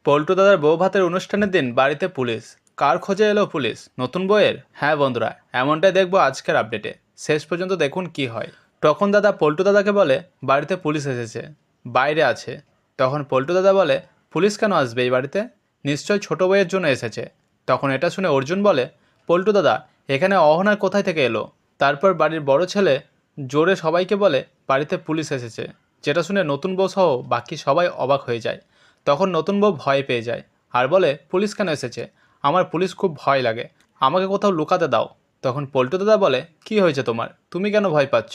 পল্টু দাদার বউ ভাতের অনুষ্ঠানের দিন বাড়িতে পুলিশ। কার খোঁজে এলো পুলিশ? নতুন বইয়ের? হ্যাঁ বন্ধুরা, এমনটাই দেখবো আজকের আপডেটে। শেষ পর্যন্ত দেখুন কি হয়। তখন দাদা পল্টু দাদাকে বলে বাড়িতে পুলিশ এসেছে, বাইরে আছে। তখন পল্টু দাদা বলে পুলিশ কেন আসবে এই বাড়িতে? নিশ্চয় ছোট বইয়ের জন্য এসেছে। তখন এটা শুনে অর্জুন বলে পল্টু দাদা, এখানে অহনার কোথায় থেকে এলো? তারপর বাড়ির বড় ছেলে জোরে সবাইকে বলে বাড়িতে পুলিশ এসেছে, যেটা শুনে নতুন বউ সহ বাকি সবাই অবাক হয়ে যায়। তখন নতুন বউ ভয় পেয়ে যায় আর বলে পুলিশ কেন এসেছে? আমার পুলিশ খুব ভয় লাগে, আমাকে কোথাও লুকাতে দাও। তখন পল্টু দাদা বলে কি হয়েছে তোমার, তুমি কেন ভয় পাচ্ছ?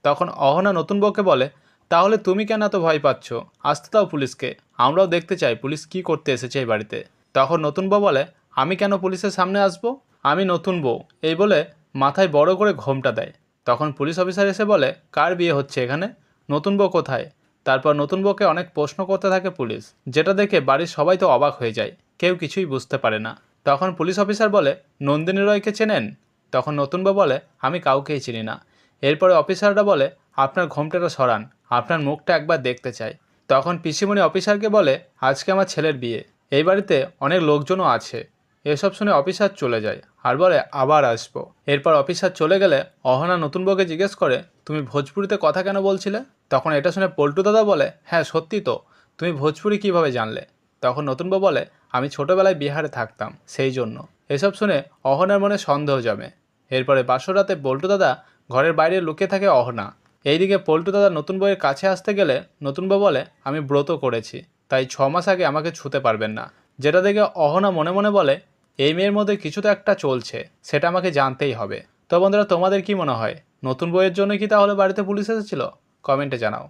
তখন অহনা নতুন বউকে বলে তাহলে তুমি কেন এত ভয় পাচ্ছ? আসতে দাও পুলিশকে, আমরাও দেখতে চাই পুলিশ কি করতে এসেছে এই বাড়িতে। তখন নতুন বউ বলে আমি কেন পুলিশের সামনে আসবো? আমি নতুন বউ, এই বলে মাথায় বড় করে ঘোমটা দেয়। তখন পুলিশ অফিসার এসে বলে কার বিয়ে হচ্ছে এখানে, নতুন বউ কোথায়? তারপর নতুন বউকে অনেক প্রশ্ন করতে থাকে পুলিশ, যেটা দেখে বাড়ির সবাই তো অবাক হয়ে যায়, কেউ কিছুই বুঝতে পারে না। তখন পুলিশ অফিসার বলে নন্দিনী রয়কে চেনেন? তখন নতুন বউ বলে আমি কাউকেই চিনি না। এরপরে অফিসাররা বলে আপনার ঘোমটাটা সরান, আপনার মুখটা একবার দেখতে চাই। তখন পিসিমণি অফিসারকে বলে আজকে আমার ছেলের বিয়ে, এই বাড়িতে অনেক লোকজনও আছে। এসব শুনে অফিসার চলে যায় আর বলে আবার আসবো। এরপর অফিসার চলে গেলে অহনা নতুন বউকে জিজ্ঞেস করে তুমি ভোজপুরিতে কথা কেন বলছিলে? তখন এটা শুনে পল্টু দাদা বলে হ্যাঁ সত্যি তো, তুমি ভোজপুরি কিভাবে জানলে? তখন নতুন বউ বলে আমি ছোটোবেলায় বিহারে থাকতাম সেই জন্য। এসব শুনে অহনার মনে সন্দেহ জমে। এরপরে বাসর রাতে পল্টু দাদা ঘরের বাইরে লুকিয়ে থাকে অহনা। এইদিকে পল্টু দাদা নতুন বউয়ের কাছে আসতে গেলে নতুন বউ বলে আমি ব্রত করেছি, তাই 6 মাস আগে আমাকে ছুতে পারবেন না। যেটা দেখে অহনা মনে মনে বলে এই মেয়ের মধ্যে কিছু তো একটা চলছে, সেটা আমাকে জানতেই হবে। তো বন্ধুরা, তোমাদের কি মনে হয় নতুন বইয়ের জন্য কি তাহলে বাড়িতে পুলিশ এসেছিল? কমেন্টে জানাও।